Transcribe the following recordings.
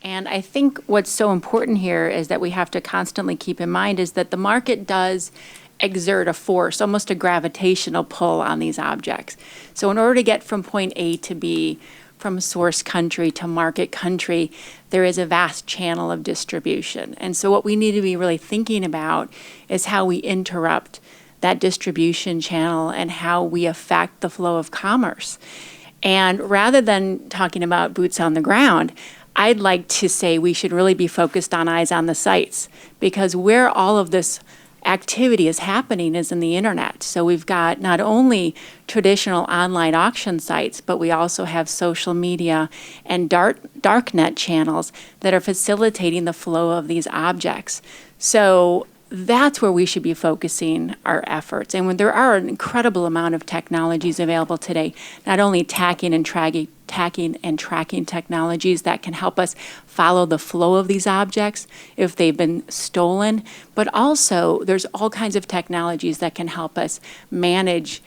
And I think what's so important here is that we have to constantly keep in mind is that the market does exert a force, almost a gravitational pull on these objects. So in order to get from point A to B, from source country to market country, there is a vast channel of distribution. And so what we need to be really thinking about is how we interrupt that distribution channel and how we affect the flow of commerce. And rather than talking about boots on the ground, I'd like to say we should really be focused on eyes on the sites, because where all of this activity is happening is in the internet. So we've got not only traditional online auction sites, but we also have social media and darknet channels that are facilitating the flow of these objects. So that's where we should be focusing our efforts. And when there are an incredible amount of technologies available today, not only tracking and tracking technologies that can help us follow the flow of these objects if they've been stolen, but also there's all kinds of technologies that can help us manage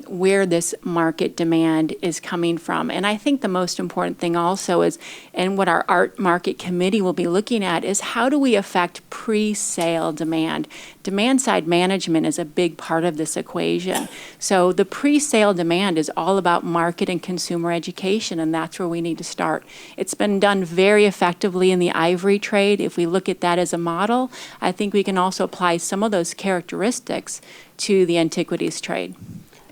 where this market demand is coming from. And I think the most important thing also is, and what our art market committee will be looking at, is how do we affect pre-sale demand? Demand side management is a big part of this equation. So the pre-sale demand is all about market and consumer education, and that's where we need to start. It's been done very effectively in the ivory trade. If we look at that as a model, I think we can also apply some of those characteristics to the antiquities trade.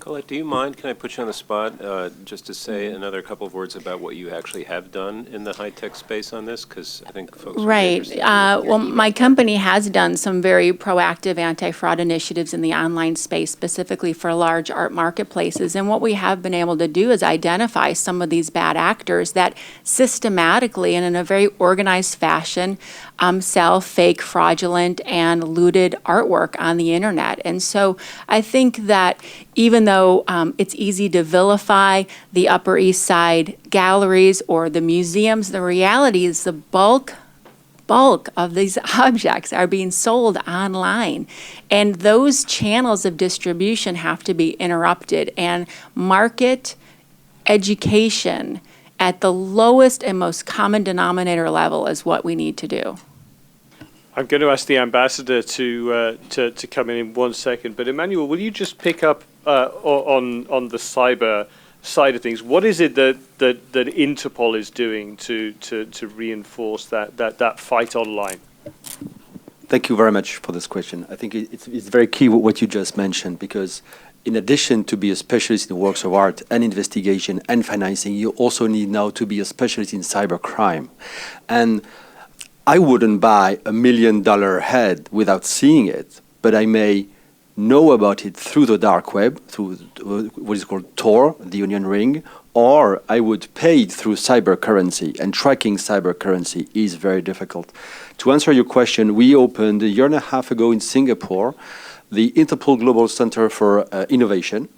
Colette, do you mind, can I put you on the spot, just to say another couple of words about what you actually have done in the high-tech space on this? Because I think folks Right. Well, my company has done some very proactive anti-fraud initiatives in the online space, specifically for large art marketplaces. And what we have been able to do is identify some of these bad actors that systematically and in a very organized fashion sell fake, fraudulent, and looted artwork on the internet. And so I think that even though it's easy to vilify the Upper East Side galleries or the museums, the reality is the bulk of these objects are being sold online. And those channels of distribution have to be interrupted. And market education at the lowest and most common denominator level is what we need to do. I'm going to ask the ambassador to come in 1 second, but Emmanuel, will you just pick up on the cyber side of things? What is it that Interpol is doing to reinforce that fight online? Thank you very much for this question. I think it's very key what you just mentioned, because in addition to be a specialist in works of art and investigation and financing, you also need now to be a specialist in cybercrime. And I wouldn't buy $1 million head without seeing it, but I may know about it through the dark web, through what is called Tor, the onion ring, or I would pay it through cybercurrency, and tracking cybercurrency is very difficult. To answer your question, we opened 1.5 years ago in Singapore the Interpol Global Center for Innovation,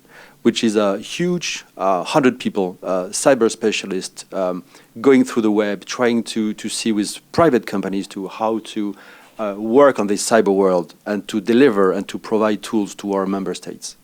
which is a huge 100 people cyber specialist going through the web, trying to see with private companies to how to work on this cyber world and to deliver and to provide tools to our member states.